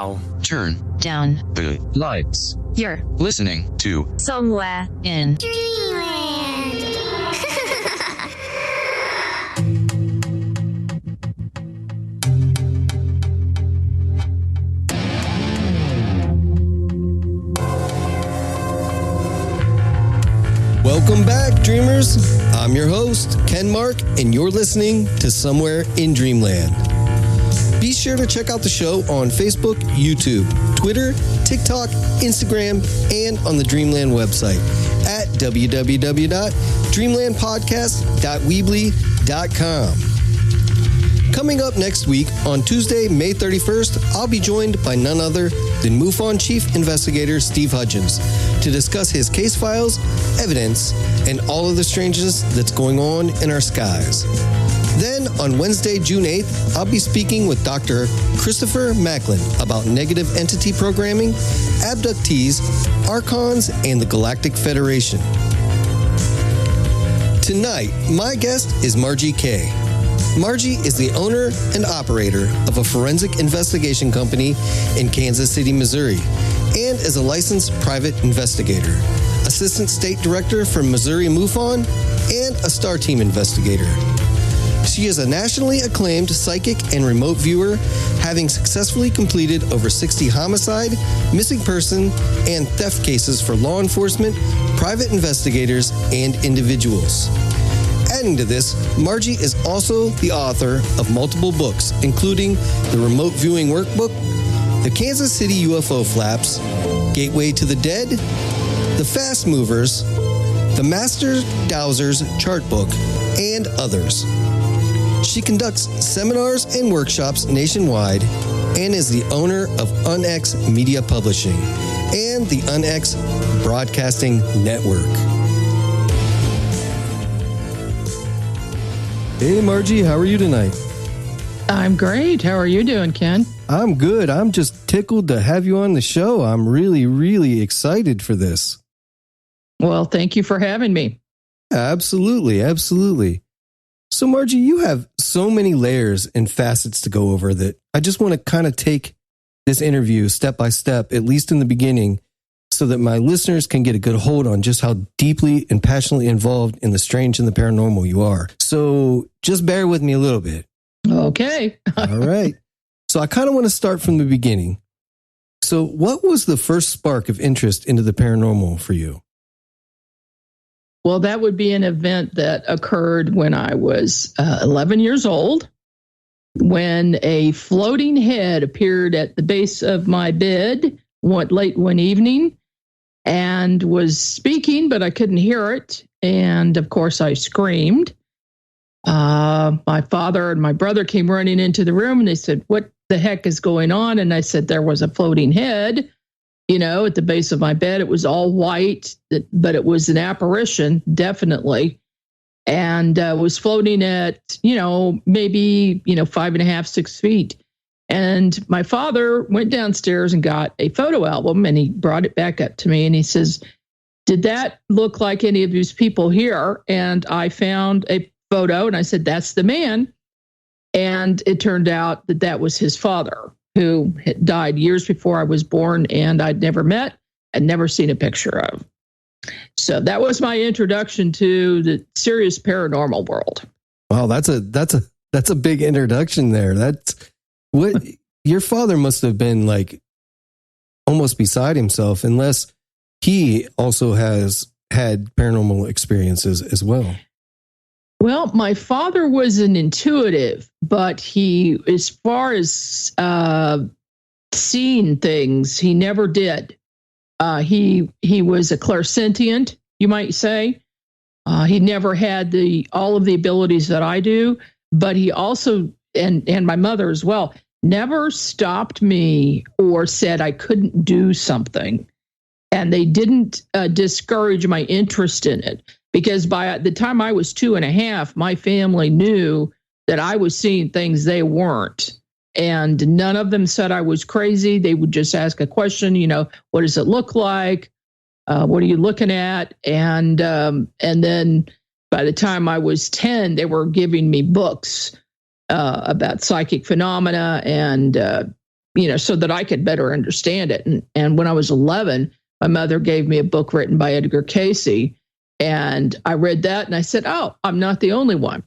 Now, turn down the lights. You're Listening to somewhere in Dreamland. Welcome back, dreamers. I'm your host, Ken Mark, and you're listening to Somewhere in Dreamland. Be sure to check out the show on Facebook, YouTube, Twitter, TikTok, Instagram, and on the Dreamland website at www.dreamlandpodcast.weebly.com. Coming up next week, on Tuesday, May 31st, I'll be joined by none other than Mufon Chief Investigator Steve Hudgens to discuss his case files, evidence, and all of the strangeness that's going on in our skies. Then, on Wednesday, June 8th, I'll be speaking with Dr. Christopher Macklin about negative entity programming, abductees, archons, and the Galactic Federation. Tonight, my guest is Margie Kay. Margie is the owner and operator of a forensic investigation company in Kansas City, Missouri, and is a licensed private investigator, assistant state director for Missouri Mufon, and a STAR team investigator. She is a nationally acclaimed psychic and remote viewer, having successfully completed over 60 homicide, missing person, and theft cases for law enforcement, private investigators, and individuals. Adding to this, Margie is also the author of multiple books, including the Remote Viewing Workbook, the Kansas City UFO Flaps, Gateway to the Dead, the Fast Movers, the Master Dowser's Chart Book, and others. She conducts seminars and workshops nationwide and is the owner of UN-X Media Publishing and the UN-X Broadcasting Network. Hey, Margie, how are you tonight? I'm great. How are you doing, Ken? I'm good. I'm just tickled to have you on the show. I'm really, really excited for this. Well, thank you for having me. Absolutely, absolutely. So, Margie, you have so many layers and facets to go over that I just want to kind of take this interview step by step, at least in the beginning, so that my listeners can get a good hold on just how deeply and passionately involved in the strange and the paranormal you are. So just bear with me a little bit. Okay. All right. So I kind of want to start from the beginning. So what was the first spark of interest into the paranormal for you? Well, that would be an event that occurred when I was 11 years old, when a floating head appeared at the base of my bed late one evening and was speaking, but I couldn't hear it. And of course, I screamed. My father and my brother came running into the room and they said, "What the heck is going on?" And I said, "There was a floating head, at the base of my bed. It was all white, but it was an apparition, definitely. And was floating at, maybe, 5.5, 6 feet. And my father went downstairs and got a photo album and he brought it back up to me and he says, "Did that look like any of these people here?" And I found a photo and I said, "That's the man." And it turned out that that was his father, who had died years before I was born and I'd never met and never seen a picture of. So that was my introduction to the serious paranormal world. Wow, that's a big introduction there. That's what your father must have been like almost beside himself, unless he also has had paranormal experiences as well. Well, my father was an intuitive, but he, as far as seeing things, he never did. He was a clairsentient, you might say. He never had all of the abilities that I do, but he also, and my mother as well, never stopped me or said I couldn't do something. And they didn't discourage my interest in it, because by the time I was 2.5, my family knew that I was seeing things they weren't. And none of them said I was crazy. They would just ask a question, what does it look like? What are you looking at? And then by the time I was 10, they were giving me books about psychic phenomena and, so that I could better understand it. And when I was 11, my mother gave me a book written by Edgar Cayce, and I read that and I said, oh, I'm not the only one.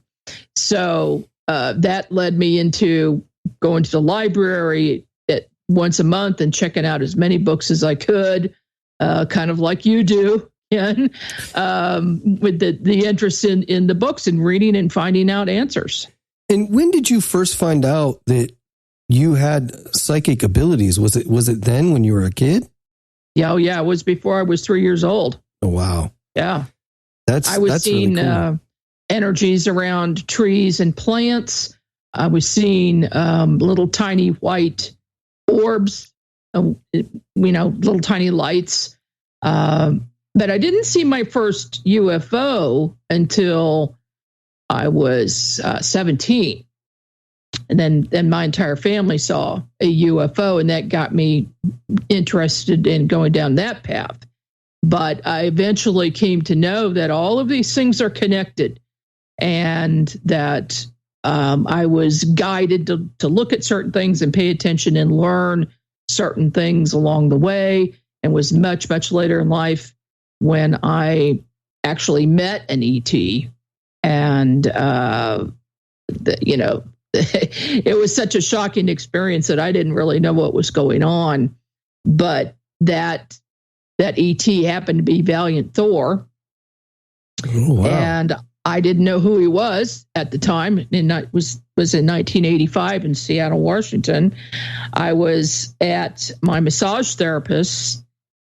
So that led me into going to the library once a month and checking out as many books as I could, kind of like you do, Ken, with the interest in the books and reading and finding out answers. And when did you first find out that you had psychic abilities? Was it then when you were a kid? Yeah, oh yeah, it was before I was 3 years old. Oh wow. Yeah. I was seeing really cool. energies around trees and plants. I was seeing little tiny white orbs, little tiny lights. But I didn't see my first UFO until I was 17. And then my entire family saw a UFO, and that got me interested in going down that path. But I eventually came to know that all of these things are connected, and that I was guided to look at certain things and pay attention and learn certain things along the way, and was much, much later in life when I actually met an ET. And, it was such a shocking experience that I didn't really know what was going on. But that ET happened to be Valiant Thor. Oh, wow. And I didn't know who he was at the time. And it was in 1985 in Seattle, Washington. I was at my massage therapist,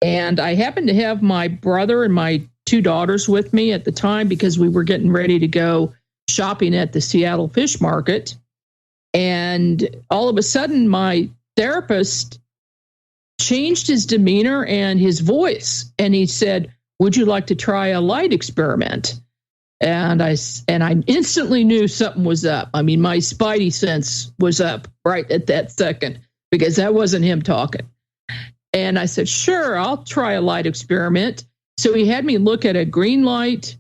and I happened to have my brother and my 2 daughters with me at the time because we were getting ready to go shopping at the Seattle Fish Market. And all of a sudden, my therapist changed his demeanor and his voice. And he said, "Would you like to try a light experiment?" And I instantly knew something was up. I mean, my spidey sense was up right at that second, because that wasn't him talking. And I said, "Sure, I'll try a light experiment." So he had me look at a green light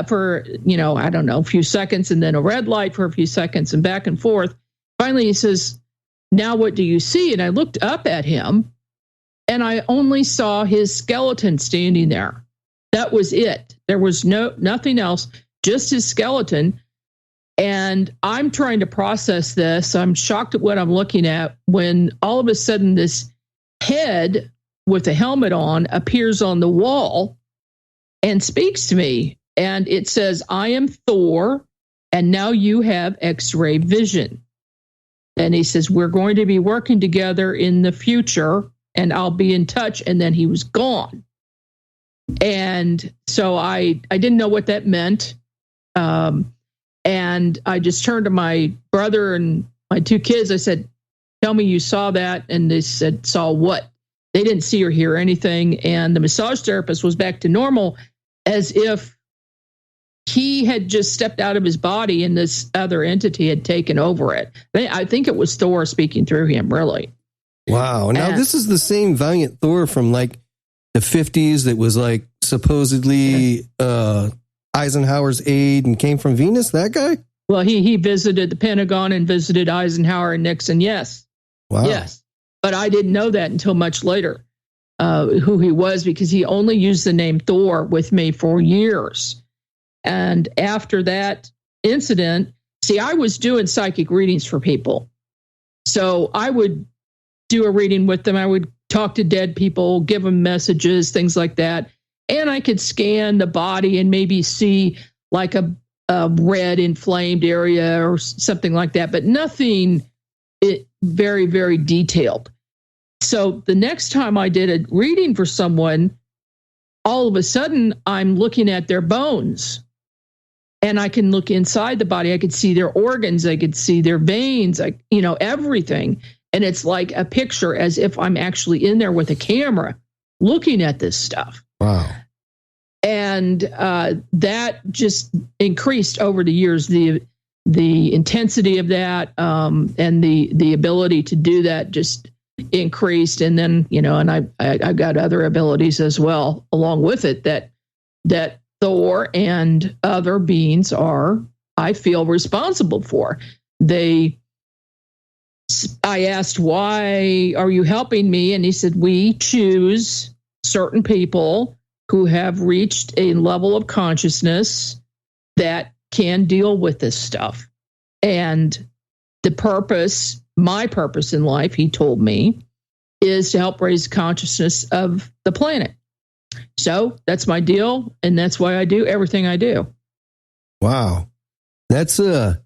for, I don't know, a few seconds, and then a red light for a few seconds, and back and forth. Finally, he says, "Now what do you see?" And I looked up at him, and I only saw his skeleton standing there. That was it. There was nothing else, just his skeleton. And I'm trying to process this. I'm shocked at what I'm looking at when all of a sudden this head with a helmet on appears on the wall and speaks to me. And it says, "I am Thor, and now you have X-ray vision." And he says, "We're going to be working together in the future, and I'll be in touch." And then he was gone. And so I didn't know what that meant. And I just turned to my brother and my 2 kids. I said, "Tell me you saw that." And they said, "Saw what?" They didn't see or hear anything. And the massage therapist was back to normal, as if he had just stepped out of his body and this other entity had taken over it. I think it was Thor speaking through him, really. Wow. Now, this is the same Valiant Thor from like the 50s that was like supposedly Eisenhower's aide and came from Venus, that guy? Well, he visited the Pentagon and visited Eisenhower and Nixon, yes. Wow. Yes. But I didn't know that until much later, who he was, because he only used the name Thor with me for years. And after that incident, see, I was doing psychic readings for people. So I would do a reading with them. I would talk to dead people, give them messages, things like that. And I could scan the body and maybe see like a red inflamed area or something like that, but nothing very, very detailed. So the next time I did a reading for someone, all of a sudden I'm looking at their bones. And I can look inside the body. I could see their organs. I could see their veins, everything. And it's like a picture, as if I'm actually in there with a camera looking at this stuff. Wow. And that just increased over the years, the intensity of that, and the ability to do that just increased. And then, and I got other abilities as well along with it that Thor and other beings are, I feel, responsible for. They I asked, why are you helping me? And he said, we choose certain people who have reached a level of consciousness that can deal with this stuff. And the purpose, my purpose in life, he told me, is to help raise consciousness of the planet. So that's my deal, and that's why I do everything I do. Wow. That's a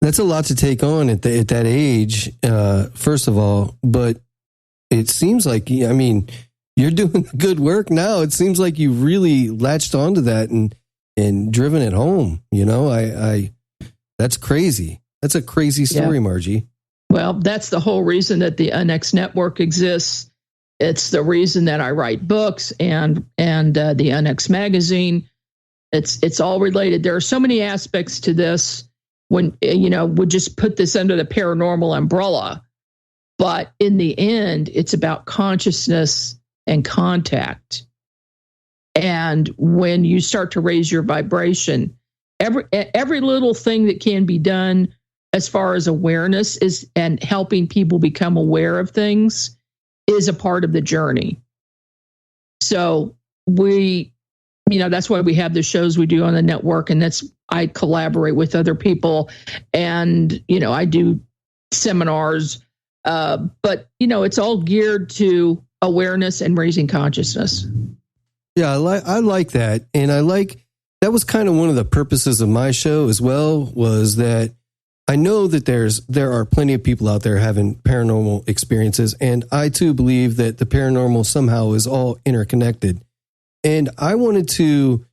lot to take on at that age, first of all, but it seems like, I mean, you're doing good work now. It seems like you really latched onto that and driven it home. You know, that's crazy. That's a crazy story, yeah. Margie. Well, that's the whole reason that the UN-X network exists. It's the reason that I write books and the UN-X magazine. It's all related. There are so many aspects to this. When, we just put this under the paranormal umbrella. But in the end, it's about consciousness and contact. And when you start to raise your vibration, every little thing that can be done as far as awareness is and helping people become aware of things is a part of the journey. So that's why we have the shows we do on the network, and I collaborate with other people, and I do seminars, but it's all geared to awareness and raising consciousness. Yeah, I like that, and that was kind of one of the purposes of my show as well, was that I know that there are plenty of people out there having paranormal experiences, and I too believe that the paranormal somehow is all interconnected. And I wanted to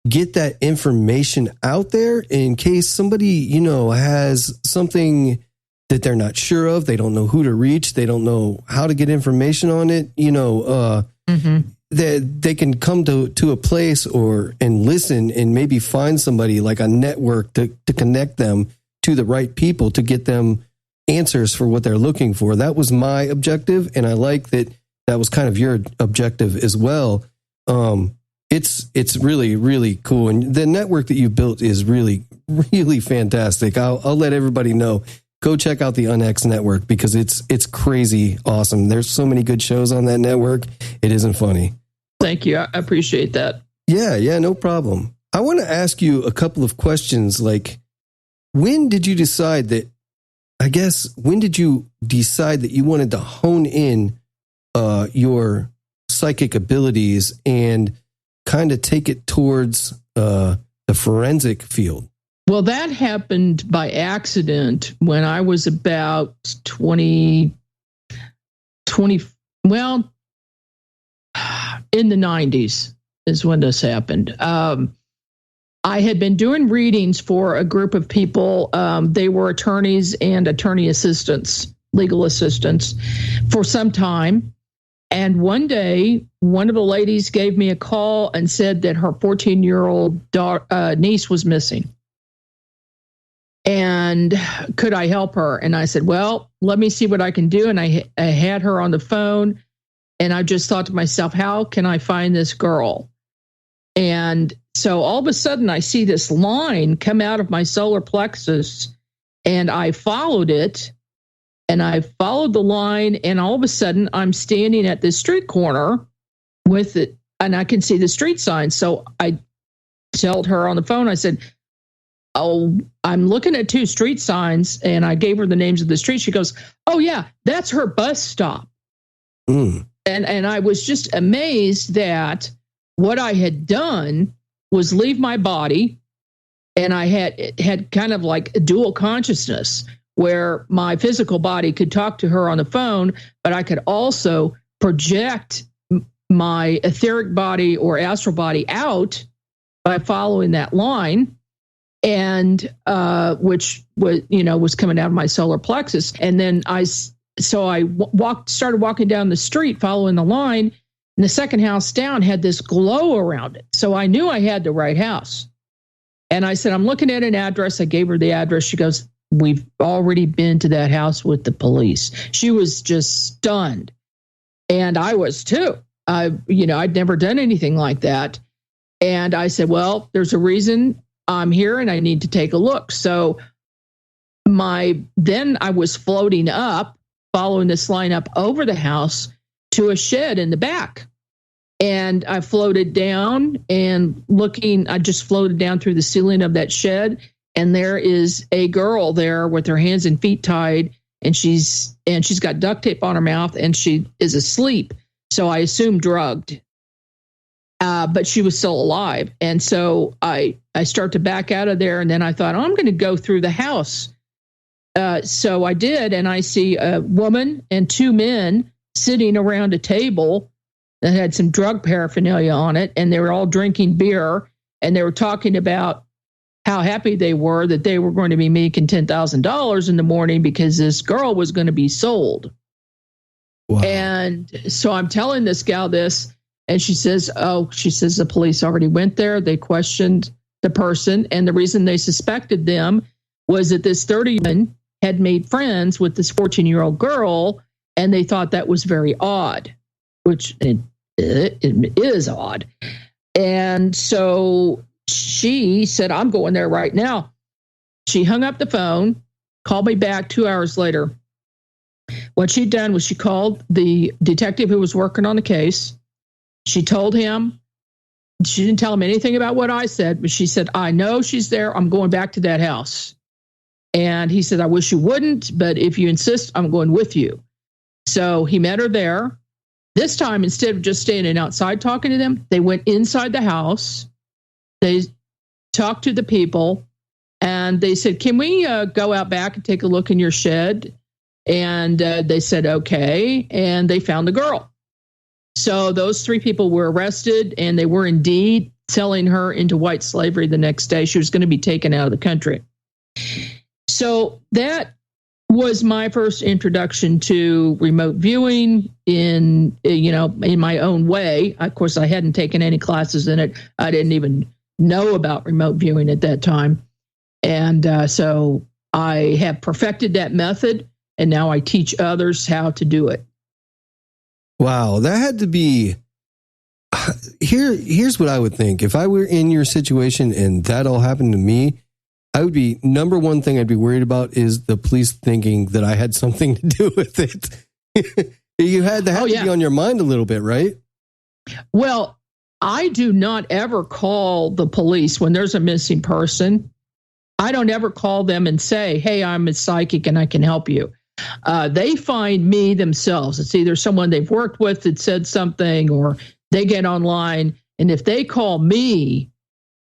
get that information out there in case somebody, has something that they're not sure of. They don't know who to reach. They don't know how to get information on it. That they can come to a place and listen and maybe find somebody like a network to connect them to the right people to get them answers for what they're looking for. That was my objective. And I like that was kind of your objective as well. It's really, really cool. And the network that you built is really, really fantastic. I'll let everybody know. Go check out the UN-X network because it's crazy awesome. There's so many good shows on that network. It isn't funny. Thank you. I appreciate that. Yeah, no problem. I want to ask you a couple of questions. Like, when did you decide that you wanted to hone in your psychic abilities and kind of take it towards the forensic field? Well, that happened by accident when I was about 20, well, in the 90s is when this happened. I had been doing readings for a group of people. They were attorneys and attorney assistants, legal assistants, for some time. And one day, one of the ladies gave me a call and said that her 14-year-old niece was missing. And could I help her? And I said, well, let me see what I can do. And I had her on the phone. And I just thought to myself, how can I find this girl? And so all of a sudden, I see this line come out of my solar plexus. And I followed it. And I followed the line, and all of a sudden, I'm standing at this street corner with it, and I can see the street sign. So I told her on the phone, I said, oh, I'm looking at two street signs, and I gave her the names of the street. She goes, oh, yeah, that's her bus stop. And I was just amazed that what I had done was leave my body, and I had kind of like a dual consciousness, where my physical body could talk to her on the phone, but I could also project my etheric body or astral body out by following that line, and which was coming out of my solar plexus. And then I started walking down the street following the line, and the second house down had this glow around it. So I knew I had the right house. And I said, I'm looking at an address. I gave her the address. She goes, we've already been to that house with the police. She was just stunned. And I was too. I'd never done anything like that. And I said, well, there's a reason I'm here and I need to take a look. So then I was floating up, following this line up over the house to a shed in the back. And I floated down and I just floated down through the ceiling of that shed. And there is a girl there with her hands and feet tied. And she's got duct tape on her mouth and she is asleep. So I assume drugged. But she was still alive. And so I start to back out of there. And then I thought, I'm going to go through the house. So I did. And I see a woman and two men sitting around a table that had some drug paraphernalia on it. And they were all drinking beer. And they were talking about how happy they were that they were going to be making $10,000 in the morning because this girl was going to be sold. Wow. And so I'm telling this gal this. And she says, the police already went there. They questioned the person. And the reason they suspected them was that this 30-year-old had made friends with this 14-year-old girl. And they thought that was very odd, which it is odd. And so she said, I'm going there right now. She hung up the phone, called me back 2 hours later. What she'd done was she called the detective who was working on the case. She told him, she didn't tell him anything about what I said, but she said, I know she's there. I'm going back to that house. And he said, I wish you wouldn't, but if you insist, I'm going with you. So he met her there. This time, instead of just standing outside talking to them, they went inside the house. They talked to the people and they said, can we go out back and take a look in your shed? And they said, okay. And they found the girl. So those three people were arrested, and they were indeed selling her into white slavery the next day. She was going to be taken out of the country. So that was my first introduction to remote viewing in my own way. Of course, I hadn't taken any classes in it. I didn't even know about remote viewing at that time. And so I have perfected that method, and now I teach others how to do it. Wow, that had to be. Here's what I would think. If I were in your situation and that all happened to me, I would be, number one thing I'd be worried about is the police thinking that I had something to do with it. You had to have to be on your mind a little bit, right? Well, I do not ever call the police when there's a missing person. I don't ever call them and say, hey, I'm a psychic and I can help you. They find me themselves. It's either someone they've worked with that said something, or they get online. And if they call me,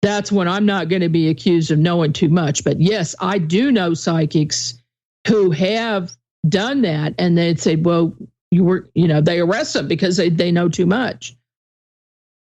that's when I'm not going to be accused of knowing too much. But yes, I do know psychics who have done that. And they'd say, well, they arrest them because they know too much.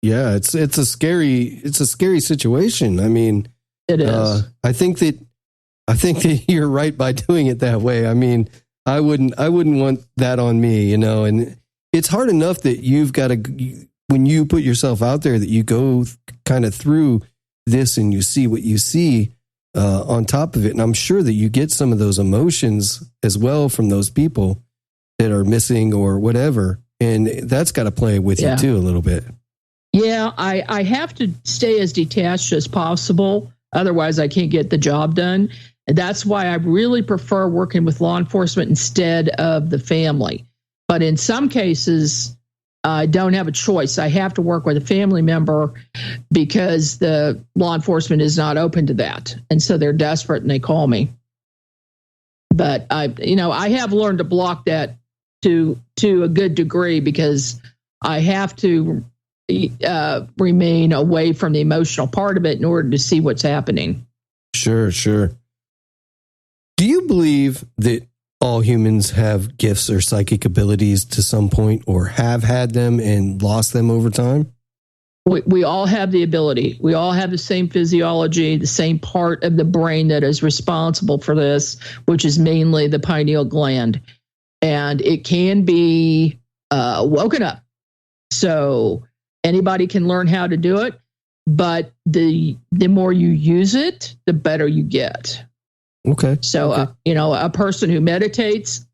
Yeah, it's a scary situation. I mean, it is. I think that you're right by doing it that way. I mean, I wouldn't want that on me, and it's hard enough that you've got to, when you put yourself out there, that you go kind of through this and you see what you see on top of it. And I'm sure that you get some of those emotions as well from those people that are missing or whatever. And that's got to play with you too a little bit. Yeah, I have to stay as detached as possible. Otherwise, I can't get the job done. And that's why I really prefer working with law enforcement instead of the family. But in some cases, I don't have a choice. I have to work with a family member because the law enforcement is not open to that. And so they're desperate and they call me. But I have learned to block that to a good degree because I have to remain away from the emotional part of it in order to see what's happening. Sure. Do you believe that all humans have gifts or psychic abilities to some point, or have had them and lost them over time? We all have the ability. We all have the same physiology, the same part of the brain that is responsible for this, which is mainly the pineal gland. And it can be woken up. So anybody can learn how to do it. But the more you use it, the better you get. Okay. So, a person who meditates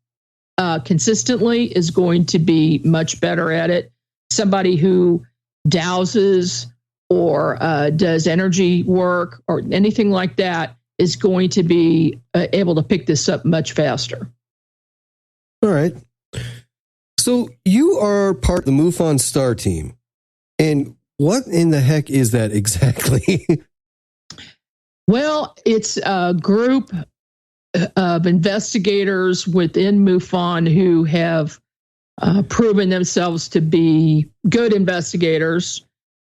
consistently is going to be much better at it. Somebody who dowses or does energy work or anything like that is going to be able to pick this up much faster. All right. So you are part of the Mufon Star team. And what in the heck is that exactly? Well, it's a group of investigators within Mufon who have proven themselves to be good investigators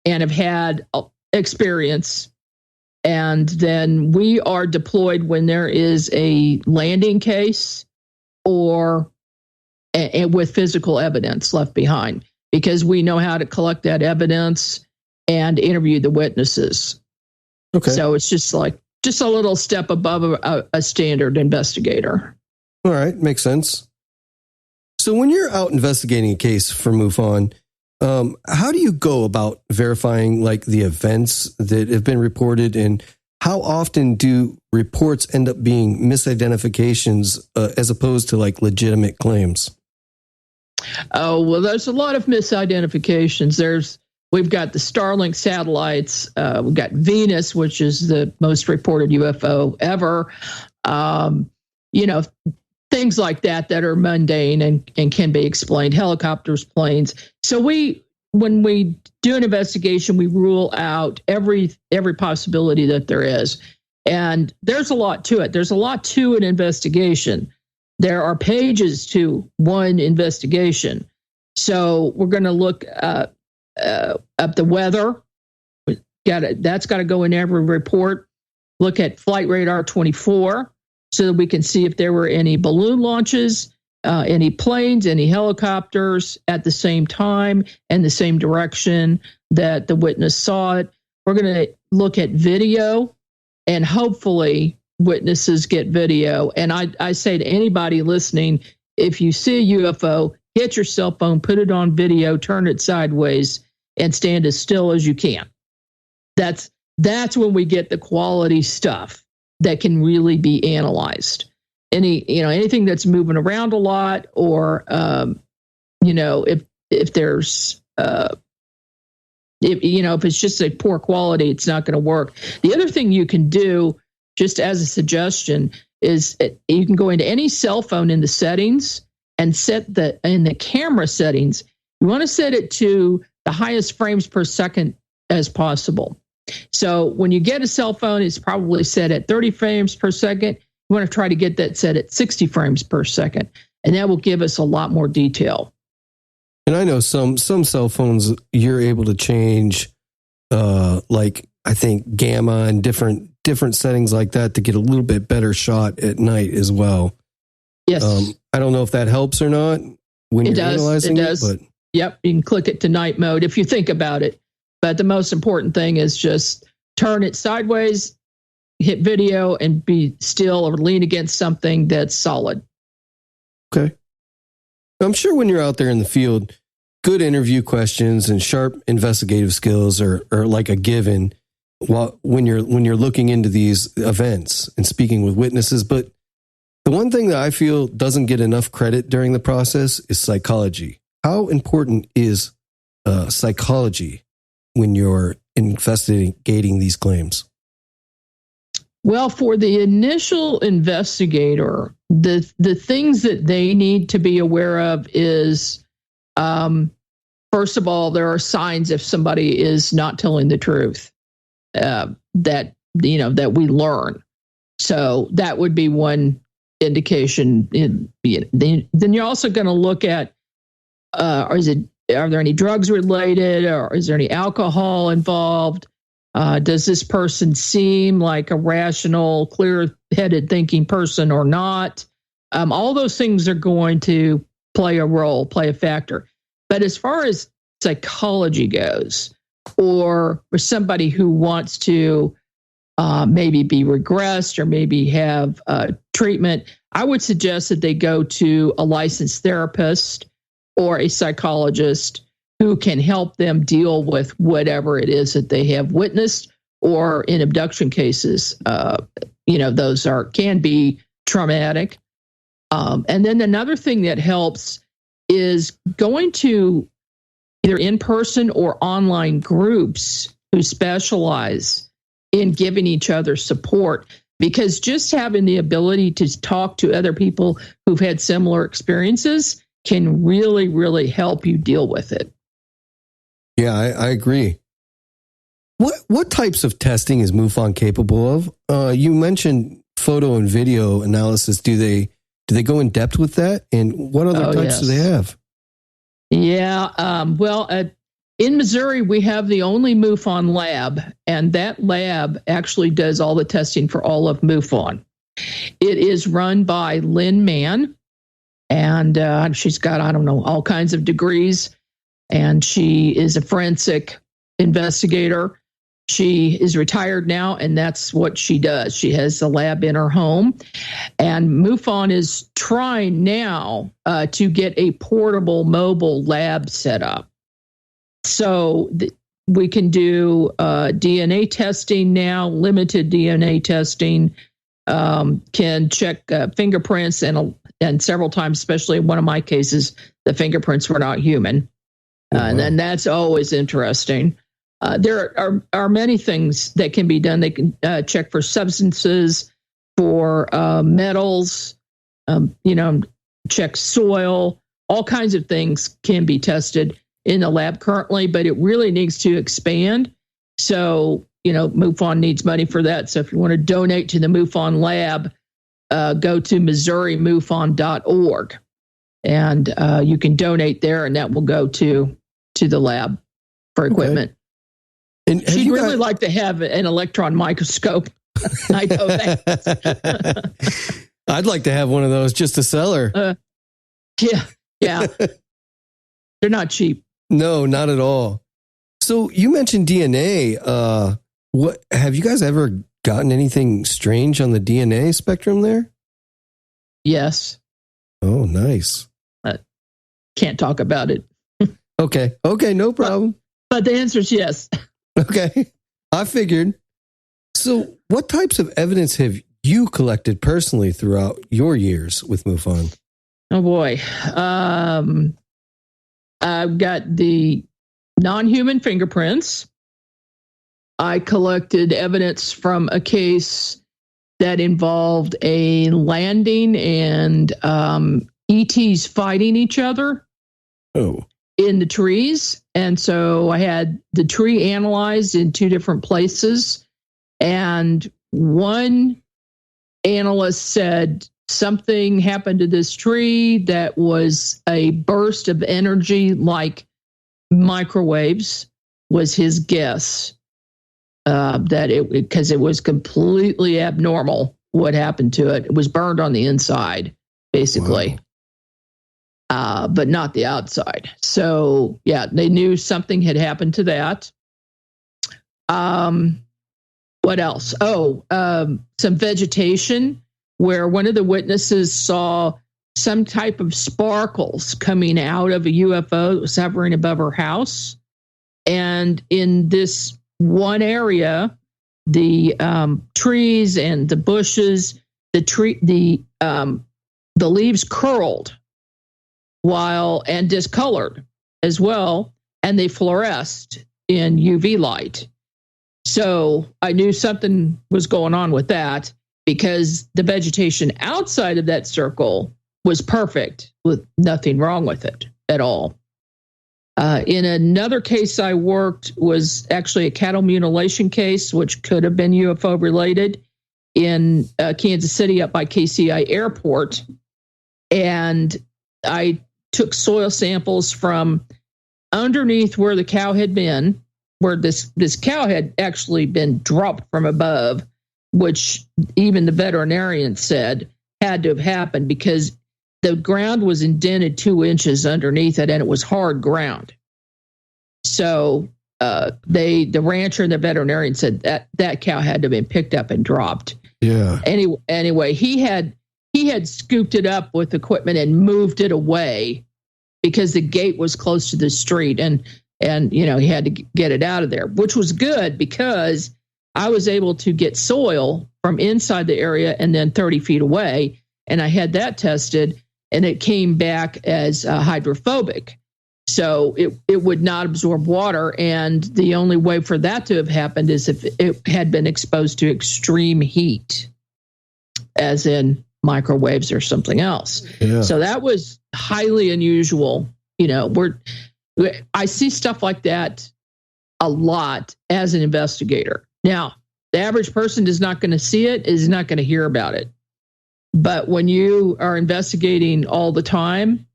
and have had experience. And then we are deployed when there is a landing case or with physical evidence left behind, because we know how to collect that evidence and interview the witnesses. Okay. So it's just a little step above a standard investigator. All right. Makes sense. So when you're out investigating a case for Mufon, how do you go about verifying like the events that have been reported, and how often do reports end up being misidentifications as opposed to like legitimate claims? Oh, well, there's a lot of misidentifications. We've got the Starlink satellites. We've got Venus, which is the most reported UFO ever. Things like that are mundane and can be explained. Helicopters, planes. So when we do an investigation, we rule out every possibility that there is. And there's a lot to it. There's a lot to an investigation. There are pages to one investigation. So we're going to look up the weather. That's got to go in every report. Look at Flight Radar 24 so that we can see if there were any balloon launches, any planes, any helicopters at the same time and the same direction that the witness saw it. We're going to look at video, and hopefully witnesses get video. And I say to anybody listening, if you see a UFO, get your cell phone, put it on video, turn it sideways, and stand as still as you can. That's when we get the quality stuff that can really be analyzed. Anything that's moving around a lot, or if there's if it's just a poor quality, it's not going to work. The other thing you can do, just as a suggestion, is you can go into any cell phone in the settings and set in the camera settings. You want to set it to the highest frames per second as possible. So when you get a cell phone, it's probably set at 30 frames per second. You want to try to get that set at 60 frames per second, and that will give us a lot more detail. And I know some cell phones you're able to change, like I think gamma and different settings like that to get a little bit better shot at night as well. Yes. I don't know if that helps or not when you're analyzing it. But yep, you can click it to night mode if you think about it. But the most important thing is just turn it sideways, hit video, and be still or lean against something that's solid. Okay. I'm sure when you're out there in the field, good interview questions and sharp investigative skills are like a given when you're looking into these events and speaking with witnesses. But the one thing that I feel doesn't get enough credit during the process is psychology. How important is psychology when you're investigating these claims? Well, for the initial investigator, the things that they need to be aware of is, first of all, there are signs if somebody is not telling the truth that we learn. So that would be one indication. Then you're also going to look at are there any drugs related, or is there any alcohol involved? Does this person seem like a rational, clear-headed thinking person or not? All those things are going to play a factor. But as far as psychology goes, or for somebody who wants to maybe be regressed or maybe have treatment, I would suggest that they go to a licensed therapist or a psychologist who can help them deal with whatever it is that they have witnessed, or in abduction cases, those can be traumatic. And then another thing that helps is going to either in-person or online groups who specialize in giving each other support. because just having the ability to talk to other people who've had similar experiences can really, really help you deal with it. Yeah, I agree. What types of testing is Mufon capable of? You mentioned photo and video analysis. Do they go in depth with that? And what other types do they have? Yeah, in Missouri, we have the only Mufon lab, and that lab actually does all the testing for all of Mufon. It is run by Lynn Mann, and she's got, all kinds of degrees, and she is a forensic investigator. She is retired now, and that's what she does. She has a lab in her home, and Mufon is trying now to get a portable mobile lab set up. So we can do DNA testing now, limited DNA testing, can check fingerprints, and several times, especially in one of my cases, the fingerprints were not human. And then that's always interesting. There are many things that can be done. They can check for substances, for metals, check soil. All kinds of things can be tested in the lab currently, but it really needs to expand. So, MUFON needs money for that. So if you want to donate to the MUFON lab, go to MissouriMUFON.org, and you can donate there, and that will go to the lab for equipment. And she'd really like to have an electron microscope. I know that. I'd like to have one of those just to sell her. Yeah. They're not cheap. No, not at all. So you mentioned DNA. What have you guys ever gotten anything strange on the DNA spectrum there? Yes. Oh, nice. Can't talk about it. Okay, no problem. But the answer is yes. Okay, I figured. So what types of evidence have you collected personally throughout your years with MUFON? Oh, boy. I've got the non-human fingerprints. I collected evidence from a case that involved a landing and ETs fighting each other in the trees. And so I had the tree analyzed in 2 different places. And one analyst said something happened to this tree that was a burst of energy like microwaves, was his guess. Because it was completely abnormal what happened to it. It was burned on the inside, basically. Wow. But not the outside. So, yeah, they knew something had happened to that. What else? Some vegetation where one of the witnesses saw some type of sparkles coming out of a UFO that was hovering above her house. And in this one area, the trees and the bushes, the leaves curled and discolored as well, and they fluoresced in UV light. So I knew something was going on with that, because the vegetation outside of that circle was perfect, with nothing wrong with it at all. In another case I worked was actually a cattle mutilation case, which could have been UFO related, in Kansas City up by KCI Airport. And I took soil samples from underneath where the cow had been, where this cow had actually been dropped from above, which even the veterinarian said had to have happened because the ground was indented 2 inches underneath it, and it was hard ground. So the rancher and the veterinarian said that cow had to have been picked up and dropped. Yeah. Anyway, he had scooped it up with equipment and moved it away because the gate was close to the street, and he had to get it out of there, which was good because I was able to get soil from inside the area and then 30 feet away, and I had that tested, and it came back as hydrophobic. So it would not absorb water, and the only way for that to have happened is if it had been exposed to extreme heat. as in microwaves or something else. Yeah. So that was highly unusual. I see stuff like that a lot as an investigator. Now, the average person is not going to see it, is not going to hear about it. But when you are investigating all the time,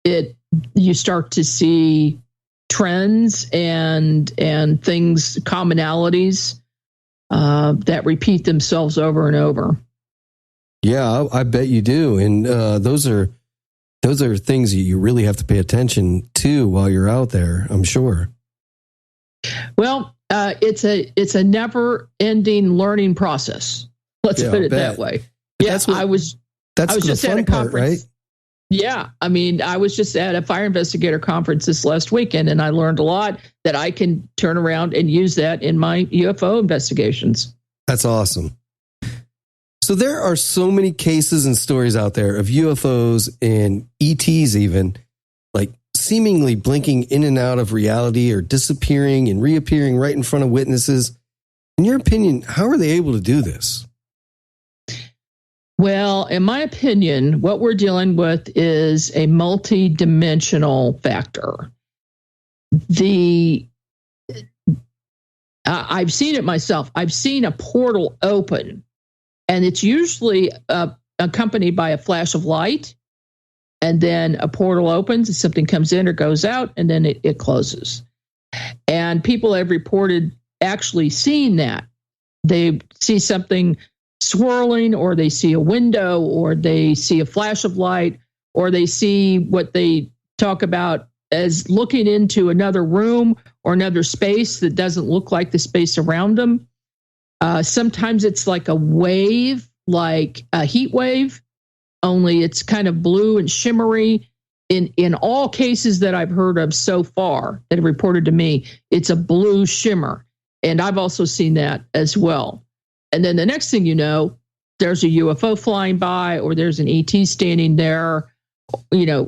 you start to see trends and things, commonalities that repeat themselves over and over. Yeah, I bet you do. And those are things that you really have to pay attention to while you're out there, I'm sure. Well, it's a never-ending learning process. Let's put it that way. Yeah, I was just at a conference, right? Yeah, I mean, I was just at a fire investigator conference this last weekend, and I learned a lot that I can turn around and use that in my UFO investigations. That's awesome. So there are so many cases and stories out there of UFOs and ETs even, like seemingly blinking in and out of reality or disappearing and reappearing right in front of witnesses. In your opinion, how are they able to do this? Well, in my opinion, what we're dealing with is a multi-dimensional factor. I've seen it myself. I've seen a portal open, and it's usually accompanied by a flash of light, and then a portal opens, and something comes in or goes out, and then it closes. And people have reported actually seeing that. They see something swirling, or they see a window, or they see a flash of light, or they see what they talk about as looking into another room or another space that doesn't look like the space around them. Sometimes it's like a wave, like a heat wave, only it's kind of blue and shimmery. In all cases that I've heard of so far that have reported to me, it's a blue shimmer. And I've also seen that as well. And then the next thing you know, there's a UFO flying by, or there's an ET standing there,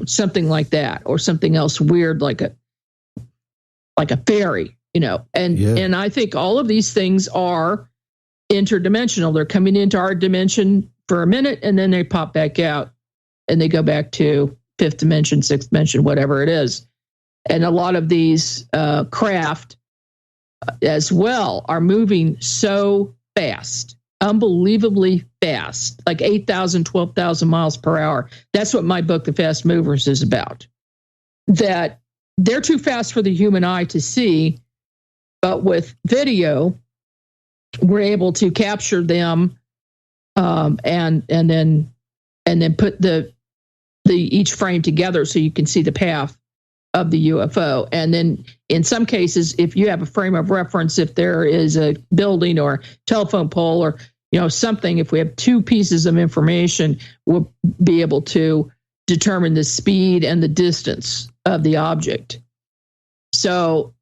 something like that, or something else weird like a fairy, And I think all of these things are interdimensional. They're coming into our dimension for a minute, and then they pop back out, and they go back to fifth dimension, sixth dimension, whatever it is. And a lot of these craft as well are moving so fast, unbelievably fast, like 8,000, 12,000 miles per hour. That's what my book, The Fast Movers, is about. That they're too fast for the human eye to see, but with video, we're able to capture them and then put the each frame together so you can see the path of the UFO. And then in some cases, if you have a frame of reference, if there is a building or telephone pole or something, if we have two pieces of information, we'll be able to determine the speed and the distance of the object. So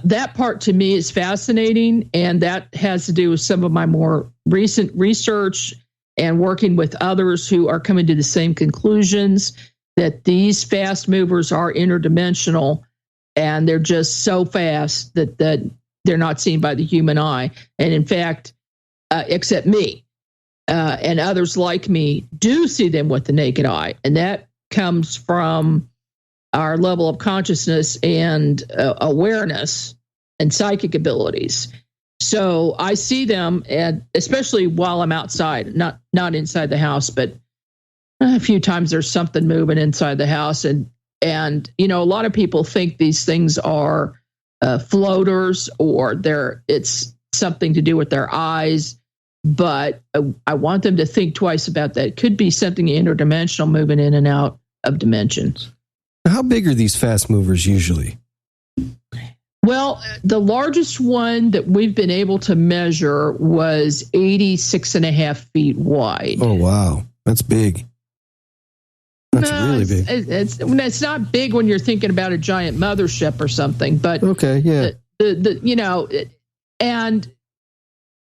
that part to me is fascinating, and that has to do with some of my more recent research and working with others who are coming to the same conclusions, that these fast movers are interdimensional, and they're just so fast that they're not seen by the human eye. And in fact, except me and others like me do see them with the naked eye. And that comes from our level of consciousness and awareness and psychic abilities. So I see them, and especially while I'm outside, not inside the house, but a few times there's something moving inside the house. And a lot of people think these things are floaters, or it's something to do with their eyes. But I want them to think twice about that. It could be something interdimensional moving in and out of dimensions. How big are these fast movers usually? Well, the largest one that we've been able to measure was 86.5 feet wide. Oh, wow. That's big. That's really big. It's not big when you're thinking about a giant mothership or something, but okay, yeah. And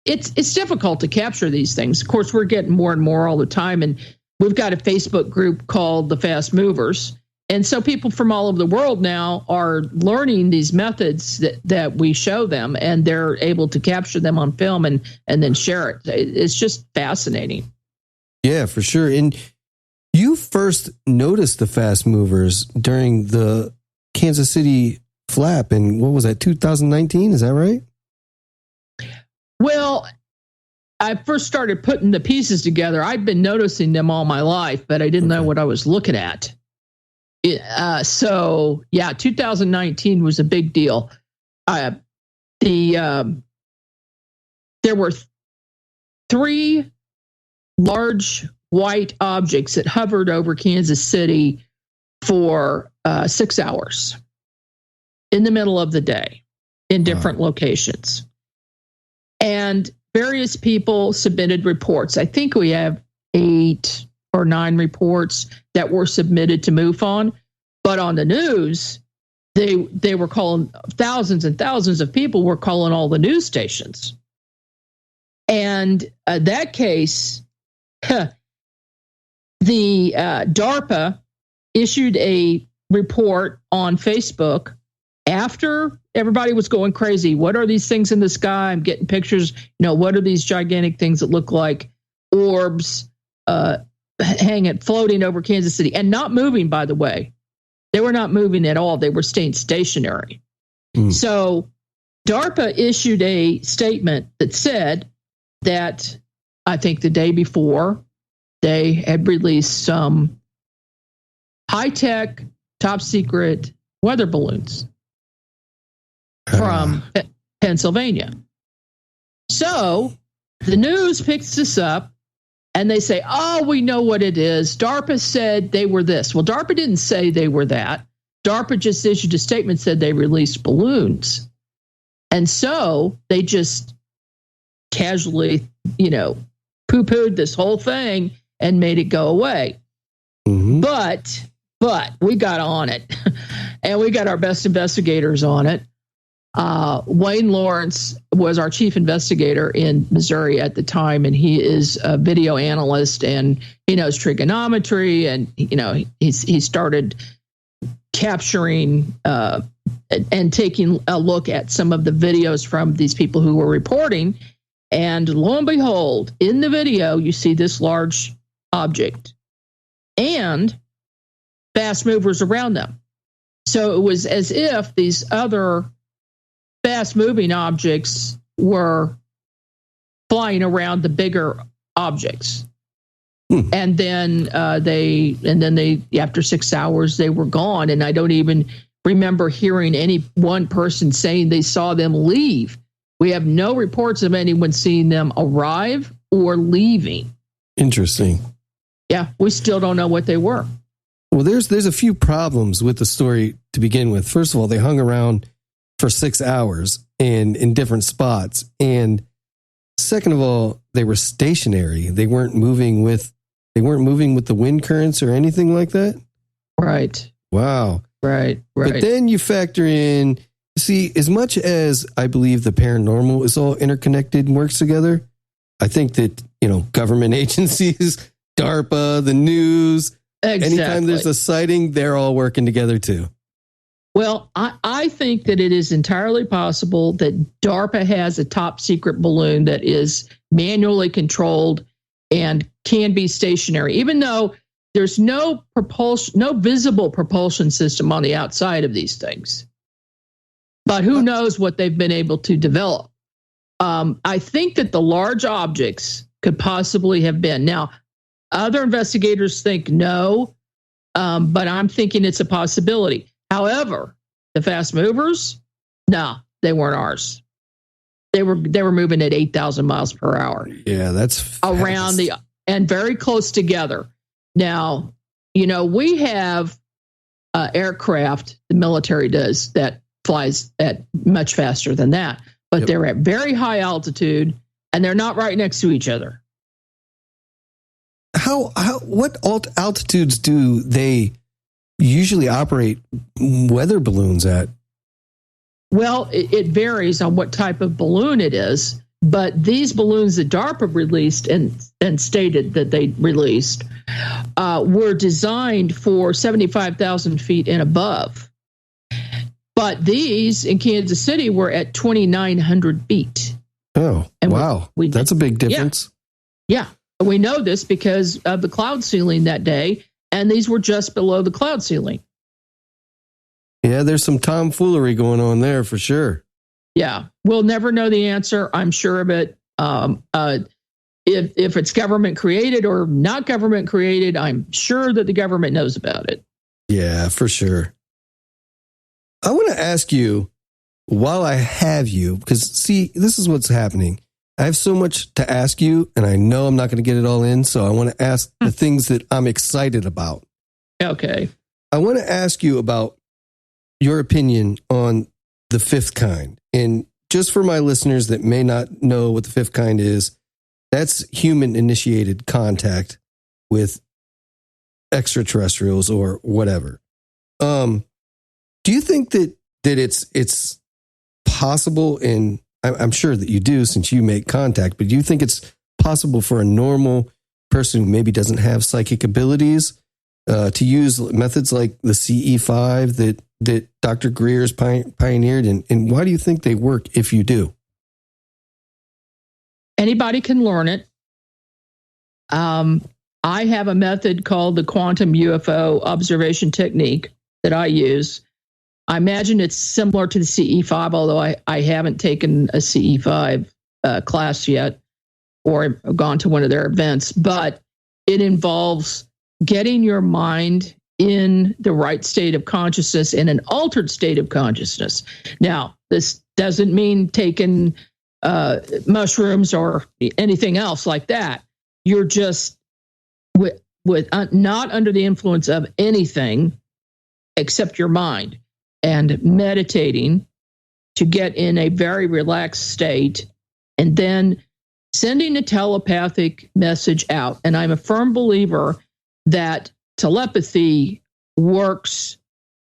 it's difficult to capture these things. Of course, we're getting more and more all the time, and we've got a Facebook group called The Fast Movers. And so people from all over the world now are learning these methods that we show them, and they're able to capture them on film and then share it. It's just fascinating. Yeah, for sure. And you first noticed the fast movers during the Kansas City flap in, what was that, 2019? Is that right? Well, I first started putting the pieces together. I'd been noticing them all my life, but I didn't know what I was looking at. 2019 was a big deal. There were 3 large white objects that hovered over Kansas City for 6 hours in the middle of the day in different locations. And various people submitted reports. I think we have 8 or 9 reports that were submitted to Mufon, but on the news, they were calling, thousands and thousands of people were calling all the news stations. And that case, the DARPA issued a report on Facebook after everybody was going crazy. What are these things in the sky? I'm getting pictures. What are these gigantic things that look like orbs floating over Kansas City and not moving, by the way. They were not moving at all. They were staying stationary. So DARPA issued a statement that said that, I think the day before, they had released some high-tech, top-secret weather balloons from Pennsylvania. So the news picks this up, and they say, oh, we know what it is. DARPA said they were this. Well, DARPA didn't say they were that. DARPA just issued a statement, said they released balloons. And so they just casually, poo-pooed this whole thing and made it go away. Mm-hmm. But we got on it, and we got our best investigators on it. Wayne Lawrence was our chief investigator in Missouri at the time, and he is a video analyst, and he knows trigonometry, and he started capturing and taking a look at some of the videos from these people who were reporting. And lo and behold, in the video, you see this large object and fast movers around them. So it was as if these other fast-moving objects were flying around the bigger objects. And then they after 6 hours they were gone, and I don't even remember hearing any one person saying they saw them leave. We have no reports of anyone seeing them arrive or leaving. Interesting. Yeah, we still don't know what they were. Well, there's a few problems with the story to begin with. First of all, they hung around for 6 hours and in different spots. And second of all, they were stationary. They weren't moving with the wind currents or anything like that. Right. Wow. Right. But then you factor in, see, as much as I believe the paranormal is all interconnected and works together, I think that, government agencies, DARPA, the news, anytime there's a sighting, they're all working together too. Well, I think that it is entirely possible that DARPA has a top secret balloon that is manually controlled and can be stationary, even though there's no visible propulsion system on the outside of these things. But who knows what they've been able to develop. I think that the large objects could possibly have been. Now, other investigators think no, but I'm thinking it's a possibility. However, the fast movers, no, they weren't ours. They were moving at 8,000 miles per hour. Yeah, that's fast. Around and very close together. Now, we have aircraft, the military does, that flies at much faster than that, but they're at very high altitude and they're not right next to each other. What altitudes do they usually operate weather balloons at? Well, it varies on what type of balloon it is, but these balloons that DARPA released and stated that they released were designed for 75,000 feet and above. But these in Kansas City were at 2,900 feet. Oh, and wow. That's a big difference. Yeah. We know this because of the cloud ceiling that day, and these were just below the cloud ceiling. Yeah, there's some tomfoolery going on there for sure. Yeah, we'll never know the answer. I'm sure of it. If it's government created or not government created, I'm sure that the government knows about it. Yeah, for sure. I want to ask you, while I have you, because see, this is what's happening. I have so much to ask you, and I know I'm not going to get it all in, so I want to ask the things that I'm excited about. Okay. I want to ask you about your opinion on the fifth kind. And just for my listeners that may not know what the fifth kind is, that's human-initiated contact with extraterrestrials or whatever. Do you think that it's possible, and I'm sure that you do since you make contact, but do you think it's possible for a normal person who maybe doesn't have psychic abilities to use methods like the CE5 that Dr. Greer's pioneered? And why do you think they work if you do? Anybody can learn it. I have a method called the quantum UFO observation technique that I use. I imagine it's similar to the CE5, although I haven't taken a CE5 class yet or gone to one of their events. But it involves getting your mind in the right state of consciousness, in an altered state of consciousness. Now, this doesn't mean taking mushrooms or anything else like that. You're just with not under the influence of anything except your mind, and meditating to get in a very relaxed state, and then sending a telepathic message out. And I'm a firm believer that telepathy works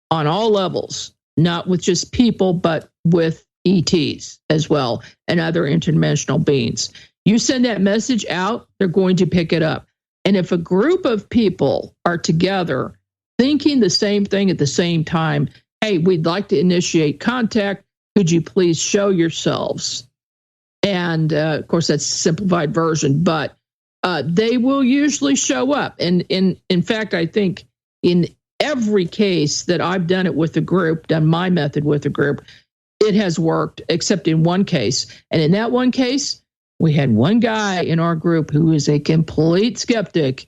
on all levels, not with just people, but with ETs as well and other interdimensional beings. You send that message out, they're going to pick it up. And if a group of people are together thinking the same thing at the same time, hey, we'd like to initiate contact, could you please show yourselves? And of course, that's a simplified version, but they will usually show up. And in fact, I think in every case that I've done it with a group, done my method with a group, it has worked, except in one case. And in that one case, we had one guy in our group who is a complete skeptic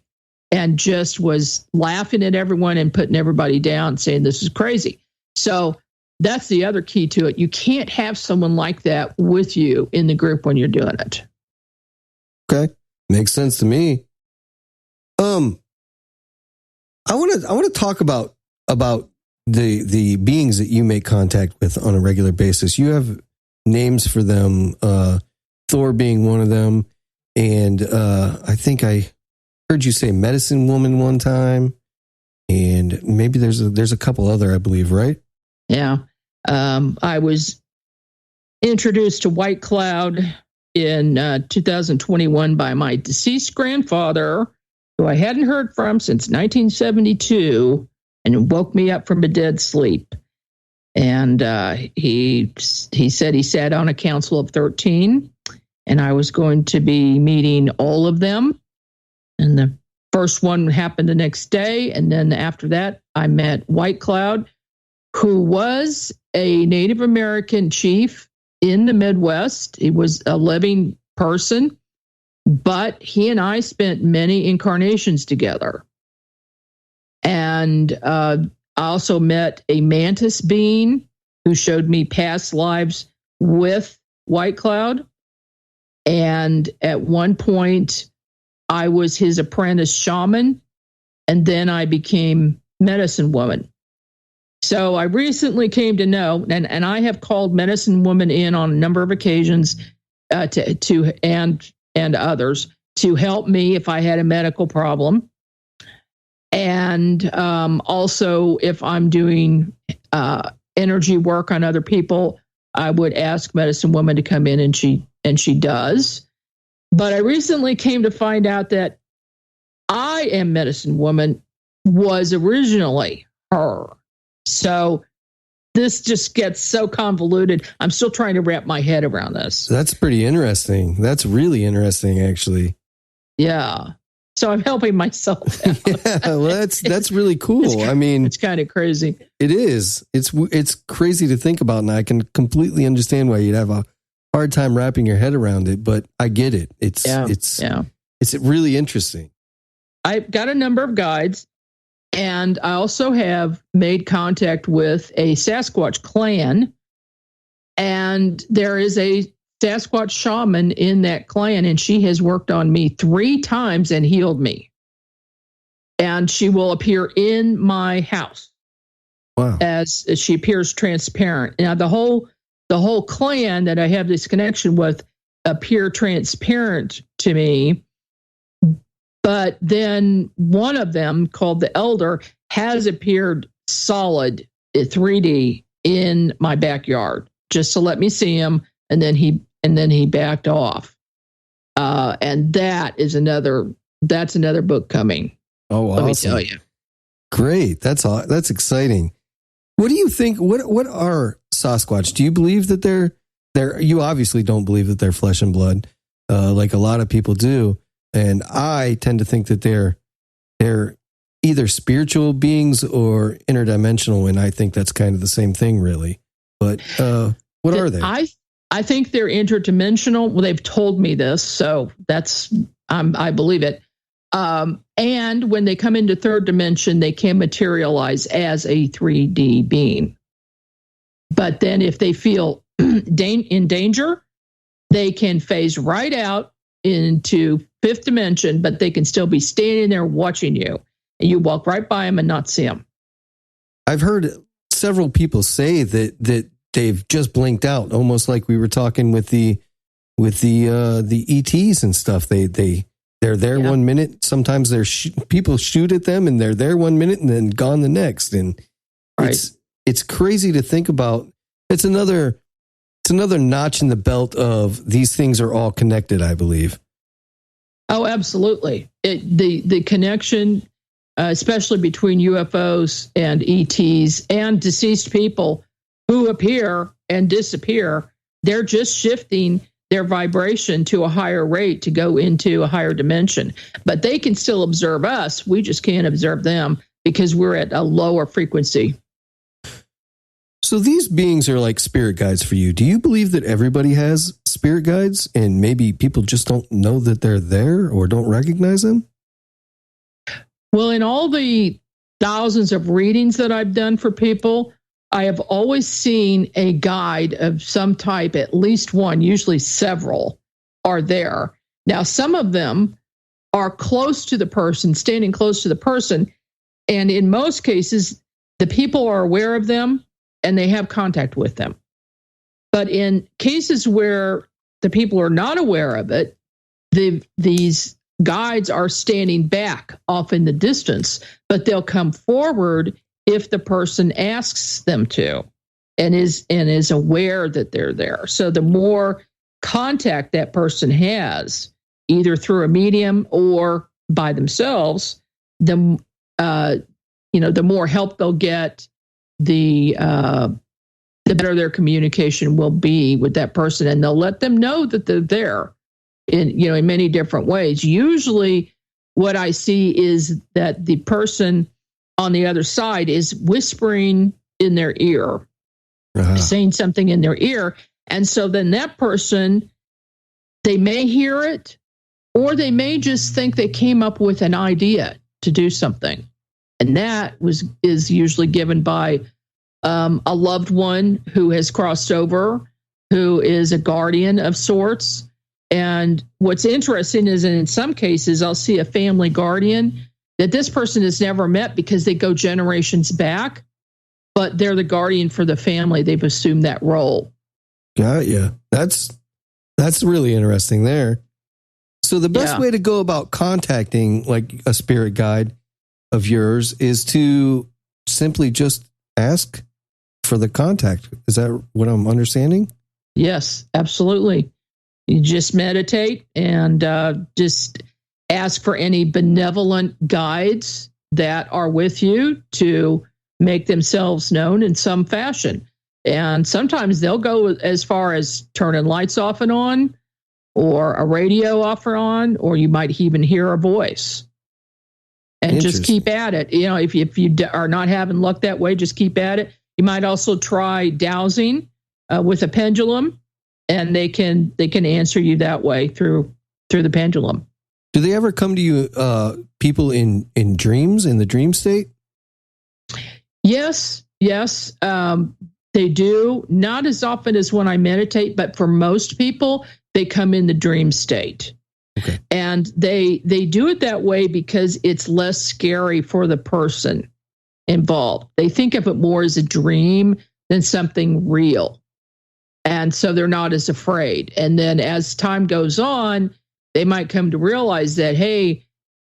and just was laughing at everyone and putting everybody down, saying this is crazy. So that's the other key to it. You can't have someone like that with you in the group when you're doing it. Okay. Makes sense to me. I want to talk about the beings that you make contact with on a regular basis. You have names for them, Thor being one of them, and I think I heard you say medicine woman one time, and maybe there's a couple other, I believe, right? Yeah. I was introduced to White Cloud in 2021 by my deceased grandfather, who I hadn't heard from since 1972, and woke me up from a dead sleep. And he said he sat on a council of 13, and I was going to be meeting all of them. And the first one happened the next day. And then after that, I met White Cloud, who was a Native American chief in the Midwest. He was a living person, but he and I spent many incarnations together. And I also met a mantis being who showed me past lives with White Cloud. And at one point, I was his apprentice shaman, and then I became medicine woman. So I recently came to know, and I have called medicine woman in on a number of occasions and others to help me if I had a medical problem. And also, if I'm doing energy work on other people, I would ask medicine woman to come in, and she does. But I recently came to find out that I am medicine woman was originally her. So this just gets so convoluted. I'm still trying to wrap my head around this. That's pretty interesting. That's really interesting, actually. Yeah. So I'm helping myself out. Yeah, well, that's really cool. I mean, it's kind of crazy. It is. It's crazy to think about, and I can completely understand why you'd have a hard time wrapping your head around it. But I get it. It's really interesting. I've got a number of guides, and I also have made contact with a Sasquatch clan, and there is a Sasquatch shaman in that clan, and she has worked on me 3 times and healed me. And she will appear in my house. Wow. As she appears transparent. Now the whole clan that I have this connection with appear transparent to me. But then one of them, called the Elder, has appeared solid 3D in my backyard just to let me see him, and then he backed off. And that's another book coming. Oh, awesome. Let me tell you. Great. That's exciting. What do you think? What are Sasquatch? Do you believe that they're you obviously don't believe that they're flesh and blood, like a lot of people do. And I tend to think that they're either spiritual beings or interdimensional, and I think that's kind of the same thing, really. But what are they? I think they're interdimensional. Well, they've told me this, so I believe it. And when they come into third dimension, they can materialize as a 3D being. But then if they feel in danger, they can phase right out into fifth dimension, but they can still be standing there watching you. And you walk right by them and not see them. I've heard several people say that they've just blinked out, almost like we were talking with the ETs and stuff. They're there 1 minute. Sometimes people shoot at them and they're there 1 minute and then gone the next. And it's crazy to think about. It's another notch in the belt of these things are all connected, I believe. Oh, absolutely. The connection, especially between UFOs and ETs and deceased people who appear and disappear, they're just shifting their vibration to a higher rate to go into a higher dimension. But they can still observe us. We just can't observe them because we're at a lower frequency. So these beings are like spirit guides for you. Do you believe that everybody has spirit guides and maybe people just don't know that they're there or don't recognize them? Well, in all the thousands of readings that I've done for people, I have always seen a guide of some type, at least one, usually several, are there. Now, some of them are close to the person, standing close to the person. And in most cases, the people are aware of them and they have contact with them. But in cases where the people are not aware of it, these guides are standing back off in the distance, but they'll come forward if the person asks them to and is aware that they're there. So the more contact that person has, either through a medium or by themselves, the more help they'll get, the better their communication will be with that person, and they'll let them know that they're there in many different ways. Usually what I see is that the person on the other side is whispering in their ear, saying something in their ear. And so then that person, they may hear it, or they may just think they came up with an idea to do something. And that is usually given by a loved one who has crossed over, who is a guardian of sorts. And what's interesting is in some cases, I'll see a family guardian that this person has never met because they go generations back, but they're the guardian for the family. They've assumed that role. Got you. That's really interesting there. So the best way to go about contacting like a spirit guide of yours is to simply just ask for the contact. Is that what I'm understanding? Yes, absolutely. You just meditate and just ask for any benevolent guides that are with you to make themselves known in some fashion. And sometimes they'll go as far as turning lights off and on. or a radio off or on, or you might even hear a voice. And just keep at it. You know, if you are not having luck that way, just keep at it. You might also try dowsing with a pendulum, and they can answer you that way through the pendulum. Do they ever come to you, people in dreams, in the dream state? Yes, they do. Not as often as when I meditate, but for most people, they come in the dream state. Okay. And they do it that way because it's less scary for the person involved. They think of it more as a dream than something real. And so they're not as afraid. And then as time goes on, they might come to realize that, hey,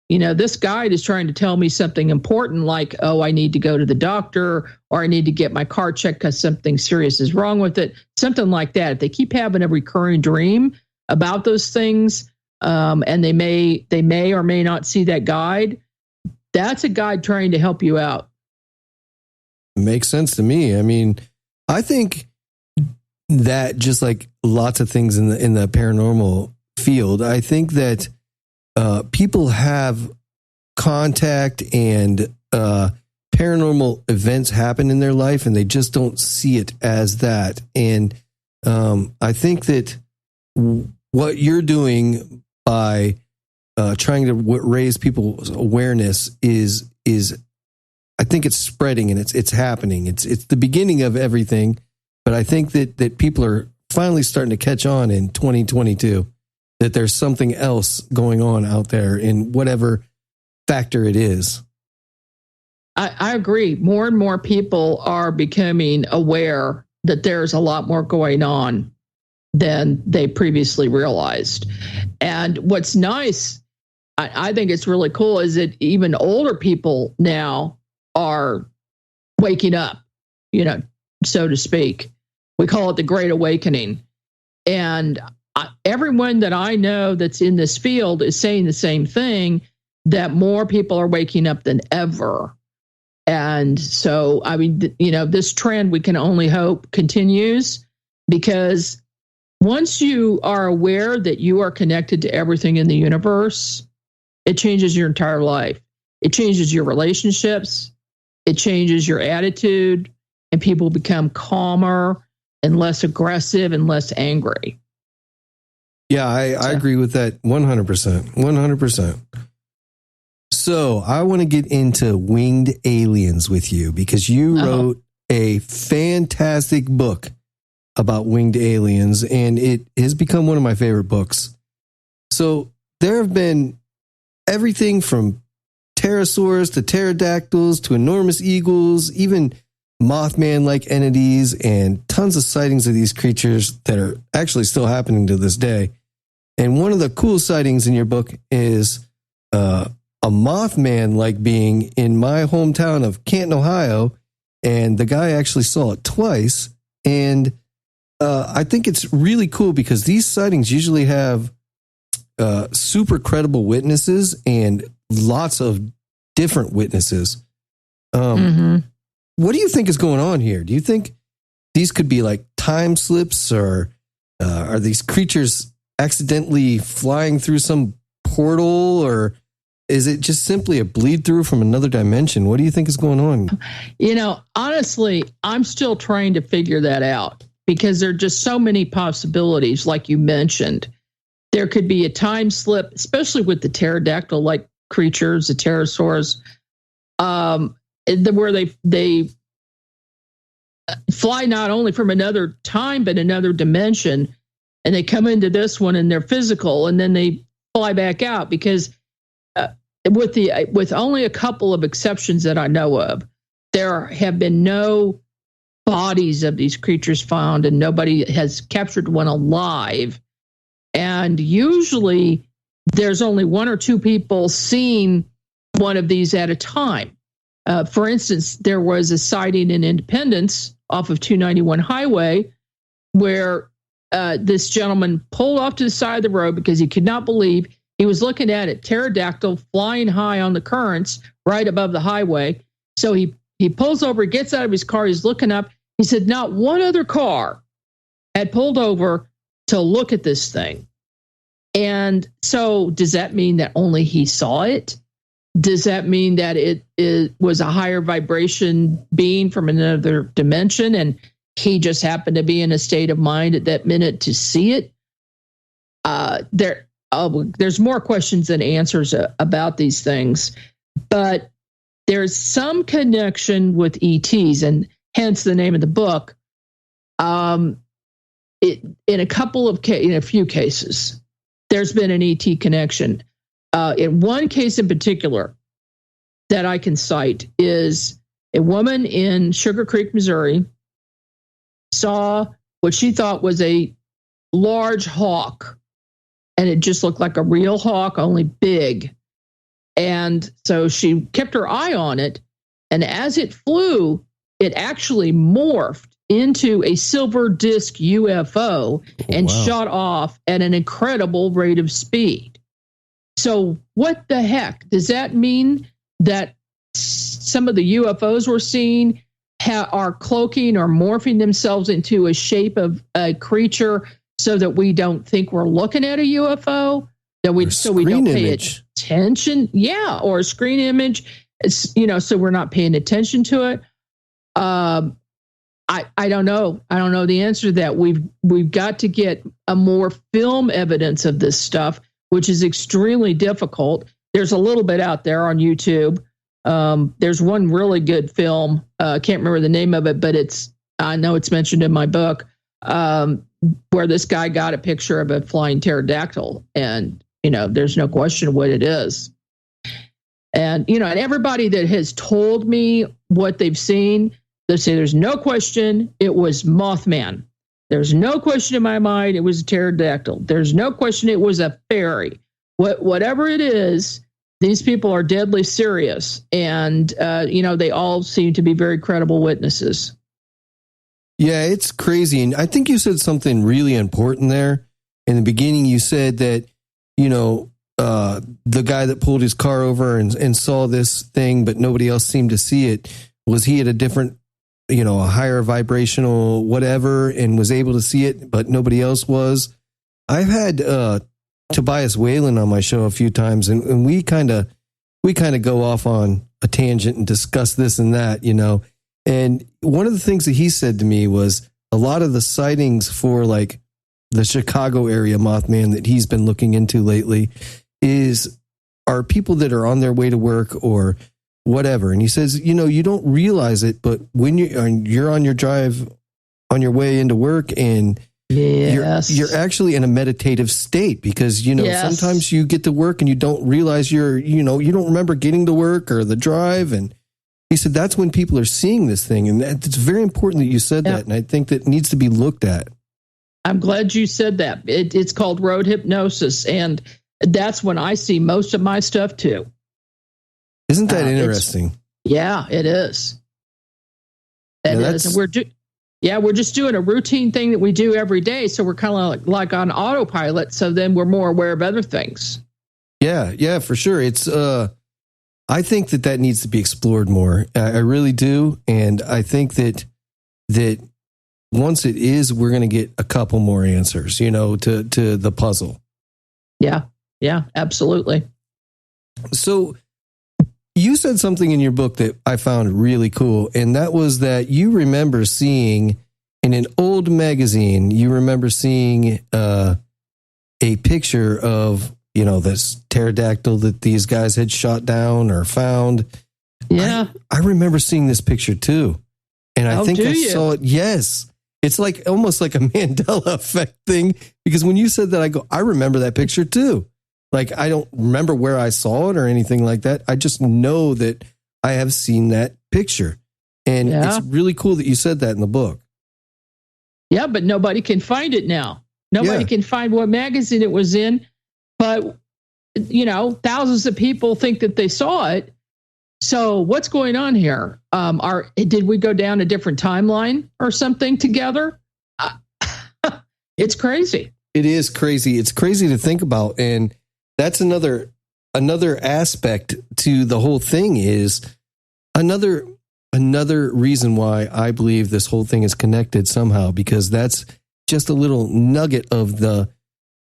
you know, this guide is trying to tell me something important, like, oh, I need to go to the doctor, or I need to get my car checked because something serious is wrong with it, something like that. If they keep having a recurring dream about those things, and they may or may not see that guide, that's a guide trying to help you out. Makes sense to me. I mean, I think that just like lots of things in the paranormal field, I think that people have contact and paranormal events happen in their life, and they just don't see it as that. And I think that what you're doing by trying to raise people's awareness is I think it's spreading, and it's happening. It's the beginning of everything, but I think that people are finally starting to catch on in 2022 that there's something else going on out there in whatever factor it is. I agree. More and more people are becoming aware that there's a lot more going on than they previously realized. And what's nice, I think it's really cool, is that even older people now are waking up, you know, so to speak. We call it the Great Awakening. And everyone that I know that's in this field is saying the same thing, that more people are waking up than ever. And so, I mean, you know, this trend, we can only hope continues, because once you are aware that you are connected to everything in the universe, it changes your entire life. It changes your relationships. It changes your attitude, and people become calmer and less aggressive and less angry. Yeah, I agree with that 100%. 100%. So I want to get into winged aliens with you, because you wrote a fantastic book about winged aliens, and it has become one of my favorite books. So there have been everything from pterosaurs to pterodactyls to enormous eagles, even Mothman-like entities, and tons of sightings of these creatures that are actually still happening to this day. And one of the cool sightings in your book is a Mothman-like being in my hometown of Canton, Ohio, and the guy actually saw it twice. And I think it's really cool because these sightings usually have super credible witnesses and lots of different witnesses. What do you think is going on here? Do you think these could be like time slips, or are these creatures accidentally flying through some portal, or is it just simply a bleed through from another dimension? What do you think is going on? You know, honestly, I'm still trying to figure that out, because there are just so many possibilities, like you mentioned. There could be a time slip, especially with the pterodactyl-like creatures, the pterosaurs, where they fly not only from another time, but another dimension, and they come into this one and they're physical, and then they fly back out, because with only a couple of exceptions that I know of, there have been no bodies of these creatures found, and nobody has captured one alive. And usually there's only one or two people seeing one of these at a time. For instance, there was a sighting in Independence off of 291 Highway where this gentleman pulled off to the side of the road because he could not believe he was looking at a pterodactyl flying high on the currents right above the highway. So he pulls over, gets out of his car, he's looking up. He said not one other car had pulled over to look at this thing. And so does that mean that only he saw it? Does that mean that it was a higher vibration being from another dimension and he just happened to be in a state of mind at that minute to see it? There's more questions than answers about these things, but there's some connection with ETs, and hence the name of the book. In a few cases, there's been an ET connection. In one case in particular that I can cite is a woman in Sugar Creek, Missouri, saw what she thought was a large hawk, and it just looked like a real hawk, only big. And so she kept her eye on it, and as it flew, it actually morphed into a silver disc UFO and shot off at an incredible rate of speed. So what the heck? Does that mean that some of the UFOs we're seeing are cloaking or morphing themselves into a shape of a creature so that we don't think we're looking at a UFO? That we don't pay attention? Yeah, or a screen image. It's, so we're not paying attention to it. I don't know. I don't know the answer to that. We've got to get a more film evidence of this stuff, which is extremely difficult. There's a little bit out there on YouTube. There's one really good film. I can't remember the name of it, but I know it's mentioned in my book, where this guy got a picture of a flying pterodactyl, and there's no question what it is. And and everybody that has told me what they've seen, they say there's no question it was Mothman. There's no question in my mind it was a pterodactyl. There's no question it was a fairy. Whatever it is, these people are deadly serious, and they all seem to be very credible witnesses. Yeah, it's crazy. And I think you said something really important there. In the beginning, you said that, the guy that pulled his car over and saw this thing, but nobody else seemed to see it. Was he at a different, a higher vibrational whatever, and was able to see it, but nobody else was? I've had Tobias Whalen on my show a few times, and we kind of go off on a tangent and discuss this and that, And one of the things that he said to me was a lot of the sightings for like the Chicago area Mothman that he's been looking into lately are people that are on their way to work or whatever. And he says, you don't realize it, but when you're on your drive on your way into work, and you're actually in a meditative state, because sometimes you get to work and you don't realize you don't remember getting to work or the drive. And he said that's when people are seeing this thing, and it's very important that you said that, and I think that needs to be looked at. I'm glad you said that. It's called road hypnosis, and that's when I see most of my stuff too. Isn't that interesting? Yeah, it is. It is. And we're just doing a routine thing that we do every day, so we're kind of like on autopilot. So then we're more aware of other things. Yeah, for sure. It's I think that needs to be explored more. I really do, and I think that once it is, we're going to get a couple more answers, to the puzzle. Yeah, absolutely. So you said something in your book that I found really cool, and that was that you remember seeing in an old magazine, a picture of, this pterodactyl that these guys had shot down or found. Yeah. I remember seeing this picture too. And I think I saw it. Yes. It's like almost like a Mandela effect thing, because when you said that, I remember that picture too. Like, I don't remember where I saw it or anything like that. I just know that I have seen that picture. And it's really cool that you said that in the book. Yeah, but nobody can find it now. Nobody can find what magazine it was in. But, thousands of people think that they saw it. So what's going on here? Did we go down a different timeline or something together? It's crazy. It is crazy. It's crazy to think about. And that's another aspect to the whole thing, is another reason why I believe this whole thing is connected somehow, because that's just a little nugget of the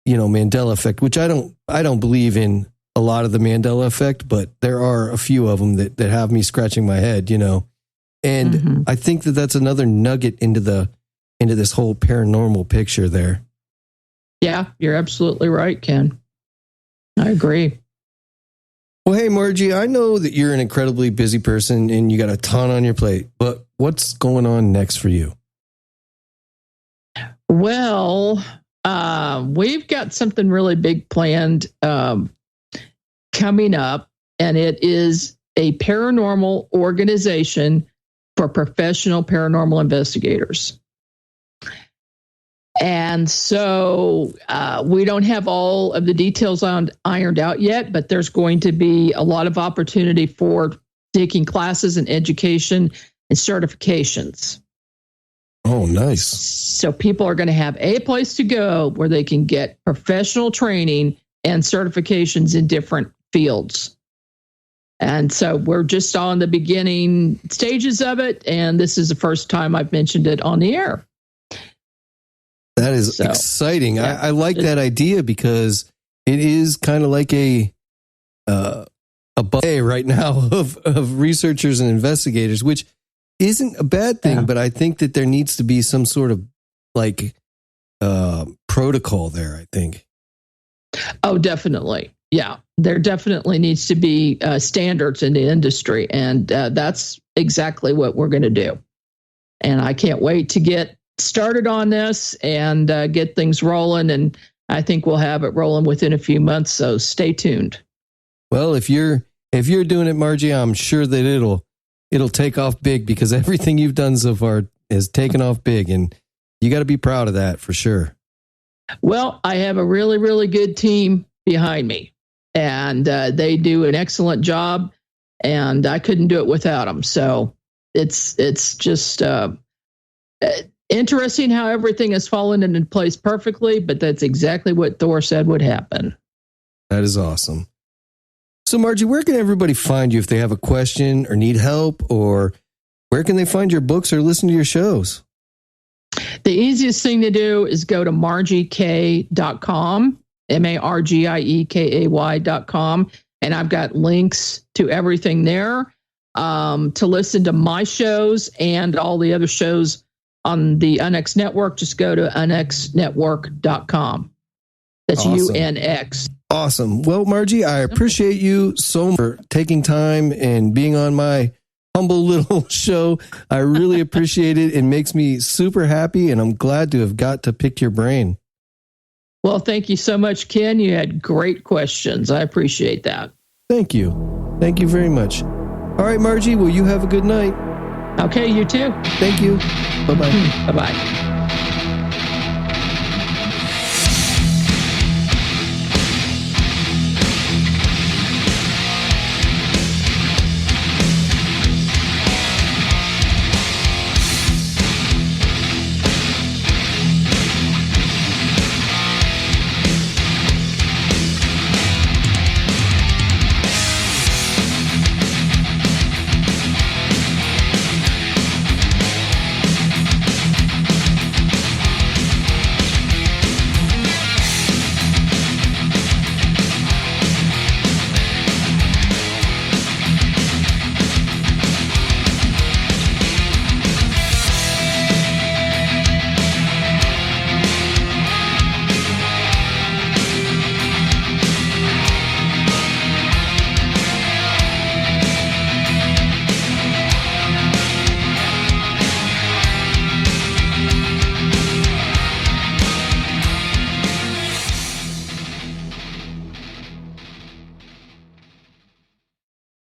Mandela effect, which I don't believe in a lot of the Mandela effect, but there are a few of them that have me scratching my head, and I think that that's another nugget into this whole paranormal picture there. Yeah, you're absolutely right, Ken. I agree. Well, hey, Margie, I know that you're an incredibly busy person and you got a ton on your plate, but what's going on next for you? Well, we've got something really big planned coming up, and it is a paranormal organization for professional paranormal investigators. And so we don't have all of the details ironed out yet, but there's going to be a lot of opportunity for taking classes and education and certifications. Oh, nice. So people are going to have a place to go where they can get professional training and certifications in different fields. And so we're just on the beginning stages of it, and this is the first time I've mentioned it on the air. That is exciting. Yeah. I like that idea because it is kind of like a buffet right now of researchers and investigators, which isn't a bad thing, but I think that there needs to be some sort of protocol there, I think. Oh, definitely. Yeah, there definitely needs to be standards in the industry, and that's exactly what we're going to do. And I can't wait to get started on this and get things rolling, and I think we'll have it rolling within a few months, so stay tuned. Well, if you're doing it, Margie, I'm sure that it'll take off big, because everything you've done so far has taken off big, and you got to be proud of that for sure. Well, I have a really, really good team behind me, and they do an excellent job, and I couldn't do it without them. So it's just interesting how everything has fallen into place perfectly, but that's exactly what Thor said would happen. That is awesome. So, Margie, where can everybody find you if they have a question or need help, or where can they find your books or listen to your shows? The easiest thing to do is go to margiekay.com, margiekay.com, and I've got links to everything there to listen to my shows and all the other shows on the UNX network. Just go to unxnetwork.com. That's awesome. UNX. Awesome. Well, Margie, I appreciate you so much for taking time and being on my humble little show. I really appreciate it. It makes me super happy, and I'm glad to have got to pick your brain. Well, thank you so much, Ken. You had great questions. I appreciate that. Thank you. Thank you very much. All right, Margie, well, you have a good night. Okay, you too. Thank you. Bye-bye. Bye-bye.